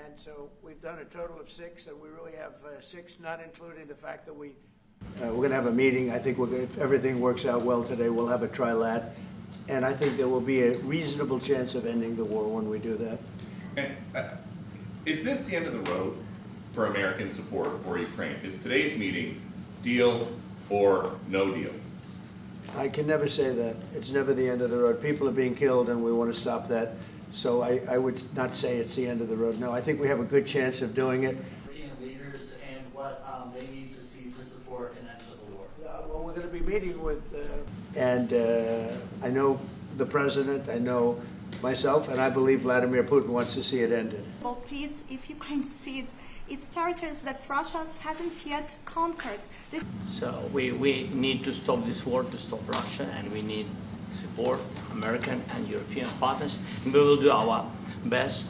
And so we've done a total of 6, and we really have 6, not including the fact that we're going to have a meeting. I think if everything works out well today, we'll have a trilat. And I think there will be a reasonable chance of ending the war when we do that. And is this the end of the road for American support for Ukraine? Is today's meeting deal or no deal? I can never say that. It's never the end of the road. People are being killed, and we want to stop that. So I would not say it's the end of the road. No, I think we have a good chance of doing it. European leaders and what they need to see to support an end to the war. Well, we're going to be meeting with, I know the president, I know myself, and I believe Vladimir Putin wants to see it ended. Well, please, if Ukraine cedes its territories that Russia hasn't yet conquered. So we need to stop this war, to stop Russia, and we need support American and European partners, and we will do our best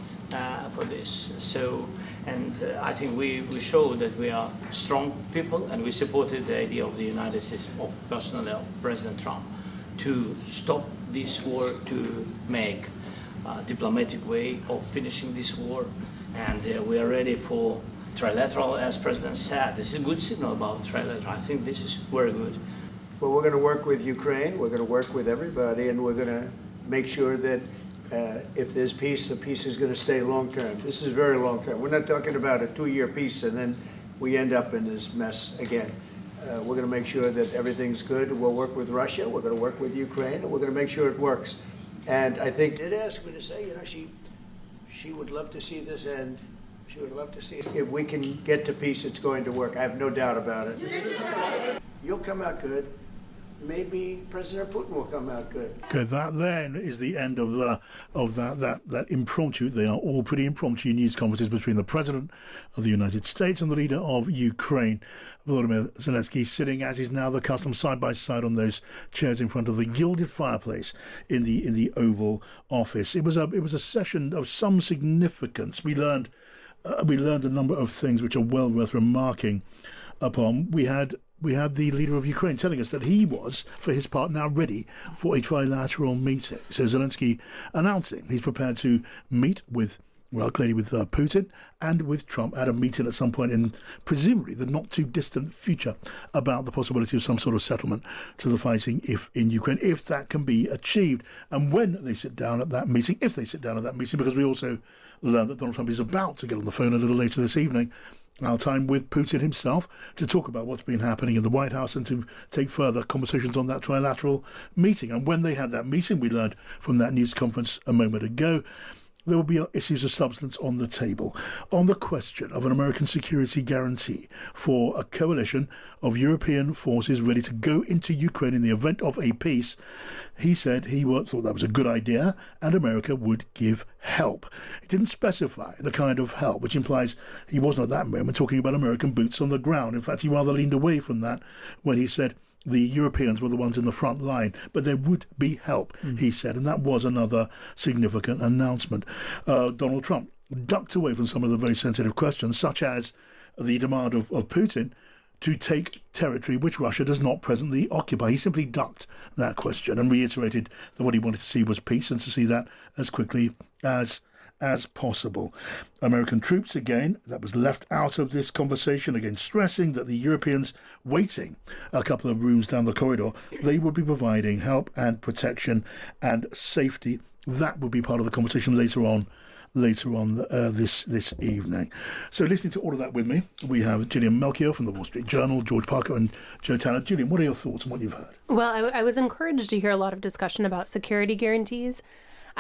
for this. So, and I think we show that we are strong people, and we supported the idea of the United States, of personally of President Trump, to stop this war, to make a diplomatic way of finishing this war, and we are ready for trilateral, as President said. This is a good signal about trilateral. I think this is very good. Well, we're going to work with Ukraine, we're going to work with everybody, and we're going to make sure that if there's peace, the peace is going to stay long-term. This is very long-term. We're not talking about a 2-year peace and then we end up in this mess again. We're going to make sure that everything's good. We'll work with Russia, we're going to work with Ukraine, and we're going to make sure it works. And I think they did ask me to say, you know, she would love to see this end. She would love to see it. If we can get to peace, it's going to work. I have no doubt about it. You'll come out good. Maybe President Putin will come out good. Okay, that then is the end of that impromptu. They are all pretty impromptu news conferences between the President of the United States and the leader of Ukraine, Volodymyr Zelensky, sitting, as is now the custom, side by side on those chairs in front of the gilded fireplace in the Oval Office. It was a session of some significance. We learned a number of things which are well worth remarking upon. We had the leader of Ukraine telling us that he was, for his part, now ready for a trilateral meeting. So Zelensky announcing he's prepared to meet with, well, clearly with Putin and with Trump at a meeting at some point in presumably the not too distant future about the possibility of some sort of settlement to the fighting in Ukraine, if that can be achieved. And when they sit down at that meeting, if they sit down at that meeting, because we also learned that Donald Trump is about to get on the phone a little later this evening, our time with Putin himself, to talk about what's been happening in the White House and to take further conversations on that trilateral meeting. And when they had that meeting, we learned from that news conference a moment ago, there will be issues of substance on the table. On the question of an American security guarantee for a coalition of European forces ready to go into Ukraine in the event of a peace, he said he thought that was a good idea and America would give help. He didn't specify the kind of help, which implies he wasn't at that moment talking about American boots on the ground. In fact, he rather leaned away from that when he said the Europeans were the ones in the front line, but there would be help, he said, and that was another significant announcement. Donald Trump ducked away from some of the very sensitive questions, such as the demand of Putin to take territory which Russia does not presently occupy. He simply ducked that question and reiterated that what he wanted to see was peace, and to see that as quickly as possible. American troops, again, that was left out of this conversation, again stressing that the Europeans waiting a couple of rooms down the corridor, they would be providing help and protection and safety. That would be part of the conversation later on this evening. So listening to all of that with me, we have Gillian Melchior from the Wall Street Journal, George Parker and Joe Tanner. Gillian, what are your thoughts on what you've heard? Well, I was encouraged to hear a lot of discussion about security guarantees.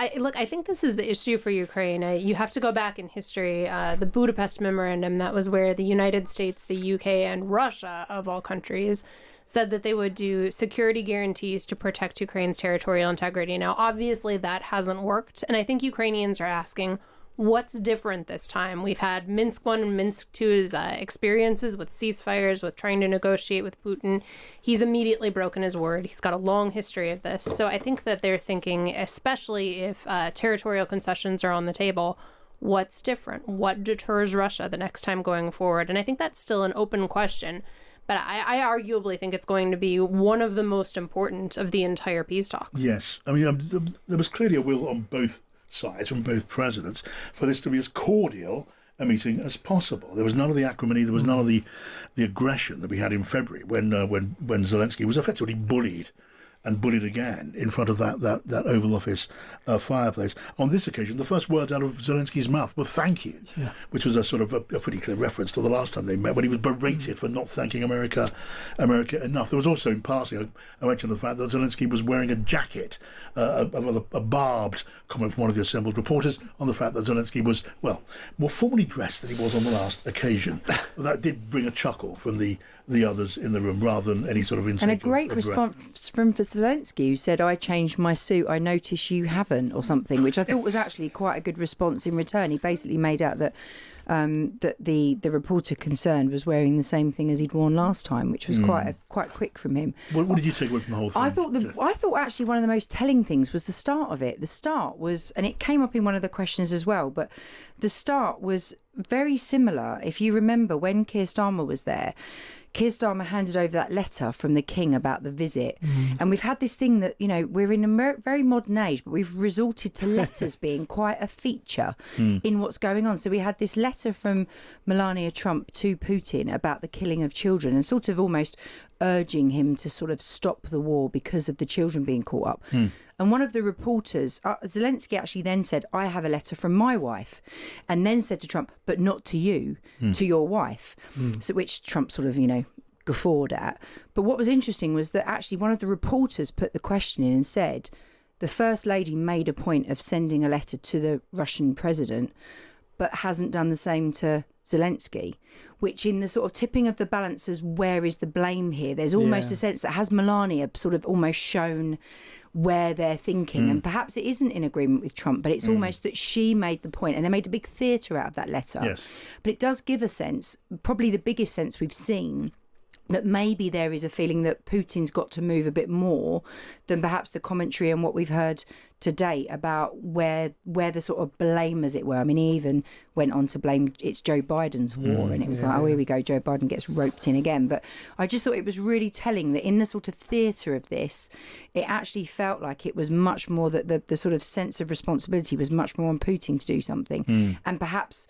I think this is the issue for Ukraine. You have to go back in history. The Budapest Memorandum, that was where the United States, the UK, and Russia, of all countries, said that they would do security guarantees to protect Ukraine's territorial integrity. Now, obviously, that hasn't worked. And I think Ukrainians are asking, what's different this time? We've had Minsk 1 and Minsk 2's experiences with ceasefires, with trying to negotiate with Putin. He's immediately broken his word. He's got a long history of this. So I think that they're thinking, especially if territorial concessions are on the table, what's different? What deters Russia the next time going forward? And I think that's still an open question. But I arguably think it's going to be one of the most important of the entire peace talks. Yes. I mean, there was clearly a will on both sides from both presidents for this to be as cordial a meeting as possible. There was none of the acrimony, there was none of the aggression that we had in February when Zelensky was effectively bullied and bullied again in front of that Oval Office fireplace. On this occasion, the first words out of Zelensky's mouth were "thank you," which was a sort of a pretty clear reference to the last time they met, when he was berated for not thanking America enough. There was also, in passing, I mentioned the fact that Zelensky was wearing a jacket, a barbed comment from one of the assembled reporters on the fact that Zelensky was, well, more formally dressed than he was on the last occasion. That did bring a chuckle from the others in the room, rather than any sort of insult. And a great response from Zelensky, who said, "I changed my suit, I notice you haven't," or something, which I thought was actually quite a good response in return. He basically made out that that the reporter concerned was wearing the same thing as he'd worn last time, which was quite quick from him. What did you take away from the whole thing? I thought actually one of the most telling things was the start of it. The start was, and it came up in one of the questions as well, but the start was very similar. If you remember, when Keir Starmer was there, Keir Starmer handed over that letter from the King about the visit. And we've had this thing that, we're in a very modern age, but we've resorted to letters being quite a feature in what's going on. So we had this letter from Melania Trump to Putin about the killing of children, and sort of almost urging him to sort of stop the war because of the children being caught up. And one of the reporters, Zelensky, actually then said, "I have a letter from my wife," and then said to Trump, "But not to you, to your wife." So which Trump sort of, guffawed at. But what was interesting was that actually one of the reporters put the question in and said, the First Lady made a point of sending a letter to the Russian president, but hasn't done the same to Zelensky, which in the sort of tipping of the balance as where is the blame here, there's almost a sense that has Melania sort of almost shown where they're thinking, and perhaps it isn't in agreement with Trump, but it's almost that she made the point, and they made a big theatre out of that letter. But it does give a sense, probably the biggest sense we've seen, that maybe there is a feeling that Putin's got to move a bit more than perhaps the commentary and what we've heard to date about where the sort of blame, as it were. I mean, he even went on to blame it's Joe Biden's war, and it was like, oh, here we go, Joe Biden gets roped in again. But I just thought it was really telling that in the sort of theatre of this, it actually felt like it was much more that the sort of sense of responsibility was much more on Putin to do something, and perhaps,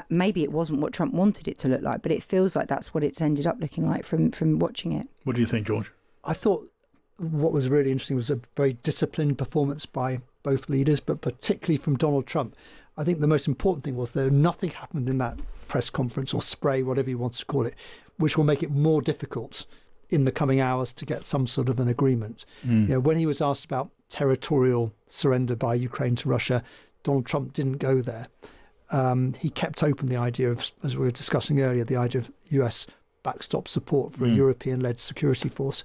maybe it wasn't what Trump wanted it to look like, but it feels like that's what it's ended up looking like from watching it. What do you think, George? I thought what was really interesting was a very disciplined performance by both leaders, but particularly from Donald Trump. I think the most important thing was that nothing happened in that press conference or spray, whatever you want to call it, which will make it more difficult in the coming hours to get some sort of an agreement. When he was asked about territorial surrender by Ukraine to Russia, Donald Trump didn't go there. He kept open the idea of, as we were discussing earlier, the idea of US backstop support for a European-led security force.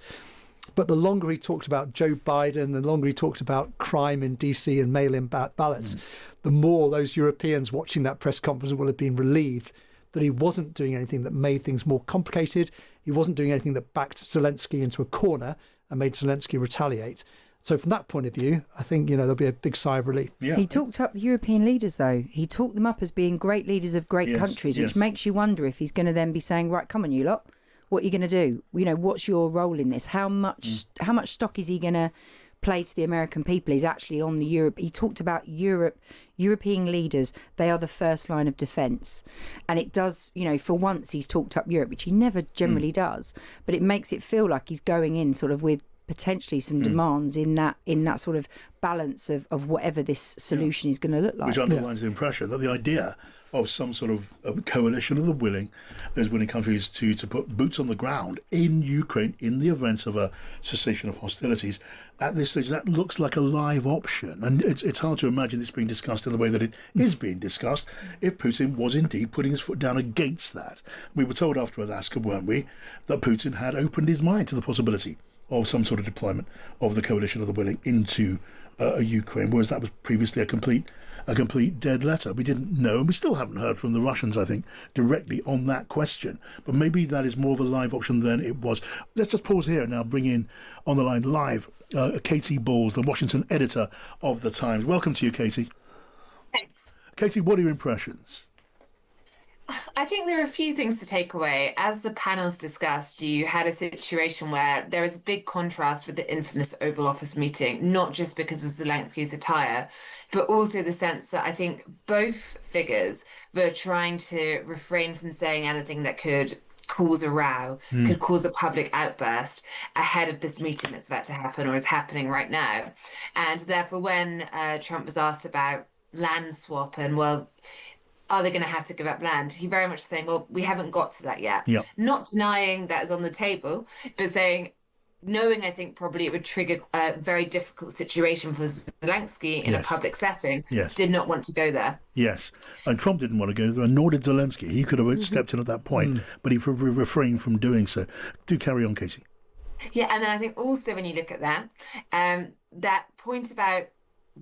But the longer he talked about Joe Biden, the longer he talked about crime in DC and mail-in ballots, the more those Europeans watching that press conference will have been relieved that he wasn't doing anything that made things more complicated. He wasn't doing anything that backed Zelensky into a corner and made Zelensky retaliate. So from that point of view, I think, there'll be a big sigh of relief. Yeah. He talked up the European leaders, though. He talked them up as being great leaders of great countries, which makes you wonder if he's going to then be saying, right, come on, you lot, what are you going to do? What's your role in this? How much stock is he going to play to the American people? He's actually on the Europe. He talked about European leaders. They are the first line of defence. And it does, for once he's talked up Europe, which he never generally does. But it makes it feel like he's going in sort of with potentially some demands in that sort of balance of whatever this solution is going to look like. Which underlines the impression that the idea of some sort of coalition of those willing countries to put boots on the ground in Ukraine in the event of a cessation of hostilities, at this stage, that looks like a live option. And it's hard to imagine this being discussed in the way that it is being discussed if Putin was indeed putting his foot down against that. We were told after Alaska, weren't we, that Putin had opened his mind to the possibility of some sort of deployment of the coalition of the willing into Ukraine, whereas that was previously a complete dead letter. We didn't know, and we still haven't heard from the Russians, I think, directly on that question. But maybe that is more of a live option than it was. Let's just pause here and now bring in on the line live Katie Balls, the Washington editor of The Times. Welcome to you, Katie. Thanks. Katie, what are your impressions? I think there are a few things to take away. As the panels discussed, you had a situation where there is a big contrast with the infamous Oval Office meeting, not just because of Zelensky's attire, but also the sense that I think both figures were trying to refrain from saying anything that could cause a row, could cause a public outburst ahead of this meeting that's about to happen or is happening right now. And therefore, when Trump was asked about land swap and, well, are they going to have to give up land? He very much was saying, well, we haven't got to that yet. Yeah. Not denying that is on the table, but saying, knowing I think probably it would trigger a very difficult situation for Zelensky in a public setting, did not want to go there. Yes, and Trump didn't want to go there, and nor did Zelensky. He could have stepped in at that point, but he refrained from doing so. Do carry on, Casey. Yeah, and then I think also when you look at that, that point about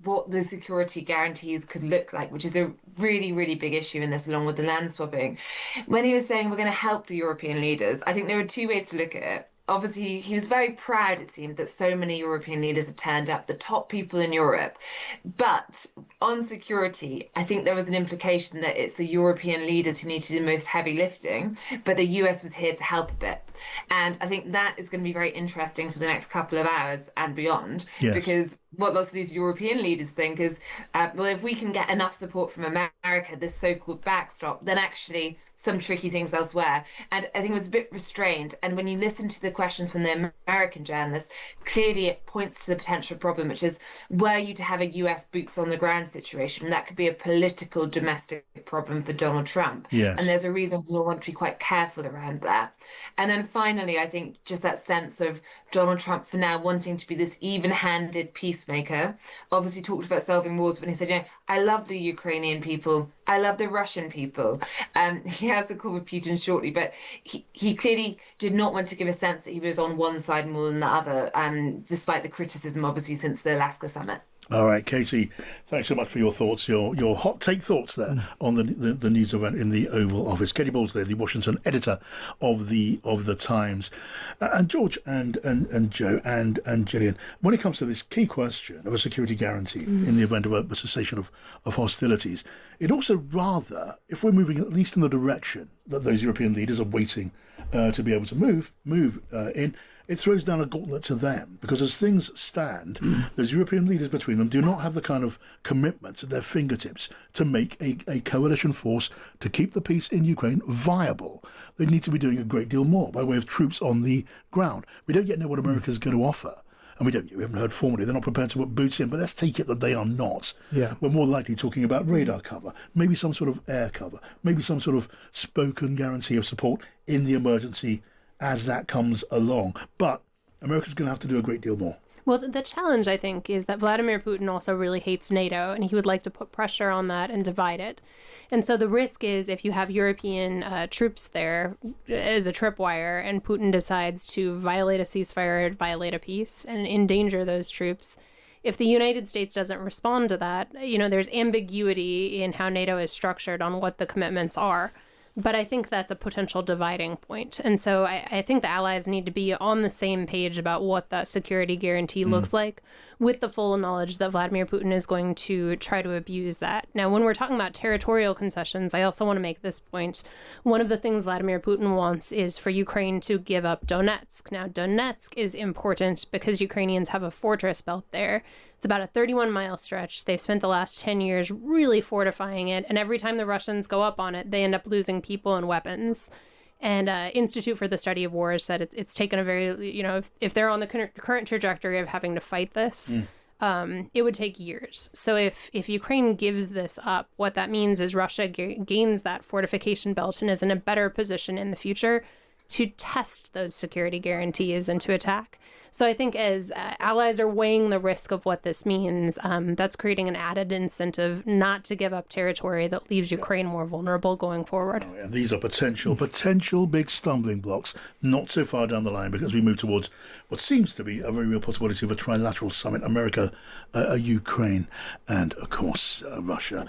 what the security guarantees could look like, which is a really, really big issue in this, along with the land swapping. When he was saying we're going to help the European leaders, I think there are two ways to look at it. Obviously, he was very proud, it seemed, that so many European leaders had turned up, the top people in Europe. But on security, I think there was an implication that it's the European leaders who need to do the most heavy lifting, but the US was here to help a bit. And I think that is going to be very interesting for the next couple of hours and beyond, because what lots of these European leaders think is, well, if we can get enough support from America, this so-called backstop, then actually some tricky things elsewhere. And I think it was a bit restrained. And when you listen to the questions from the American journalists, clearly it points to the potential problem, which is, were you to have a US boots on the ground situation, that could be a political domestic problem for Donald Trump. Yes. And there's a reason we'll want to be quite careful around that. And then finally, I think just that sense of Donald Trump for now wanting to be this even-handed peacemaker, obviously talked about solving wars, but he said, you know, I love the Ukrainian people, I love the Russian people. He has a call with Putin shortly, but he clearly did not want to give a sense that he was on one side more than the other, despite the criticism, obviously, since the Alaska summit. All right, Katie, thanks so much for your thoughts, your hot take thoughts there on the news event in the Oval Office. Katie Bowles there, the Washington editor of the Times. And George and Joe and Gillian, when it comes to this key question of a security guarantee in the event of a cessation of hostilities, it also rather, if we're moving at least in the direction that those European leaders are waiting to be able to move in, it throws down a gauntlet to them, because as things stand, those European leaders between them do not have the kind of commitments at their fingertips to make a coalition force to keep the peace in Ukraine viable. They need to be doing a great deal more by way of troops on the ground. We don't yet know what America's going to offer. And we haven't heard formally, they're not prepared to put boots in, but let's take it that they are not. Yeah. We're more likely talking about radar cover, maybe some sort of air cover, maybe some sort of spoken guarantee of support in the emergency as that comes along. But America's going to have to do a great deal more. Well, the challenge, I think, is that Vladimir Putin also really hates NATO, and he would like to put pressure on that and divide it. And so the risk is, if you have European troops there as a tripwire, and Putin decides to violate a ceasefire, violate a peace, and endanger those troops, if the United States doesn't respond to that, there's ambiguity in how NATO is structured on what the commitments are. But I think that's a potential dividing point. And so I think the allies need to be on the same page about what that security guarantee looks like, with the full knowledge that Vladimir Putin is going to try to abuse that. Now, when we're talking about territorial concessions, I also want to make this point. One of the things Vladimir Putin wants is for Ukraine to give up Donetsk. Now, Donetsk is important because Ukrainians have a fortress built there. It's about a 31-mile stretch. They've spent the last 10 years really fortifying it, and every time the Russians go up on it, they end up losing people and weapons. And Institute for the Study of War said it's taken a very, if they're on the current trajectory of having to fight this, it would take years. So if Ukraine gives this up, what that means is Russia gains that fortification belt and is in a better position in the future to test those security guarantees and to attack. So I think as allies are weighing the risk of what this means, that's creating an added incentive not to give up territory that leaves Ukraine more vulnerable going forward. Oh, yeah. These are potential big stumbling blocks, not so far down the line, because we move towards what seems to be a very real possibility of a trilateral summit, America, Ukraine, and, of course, Russia.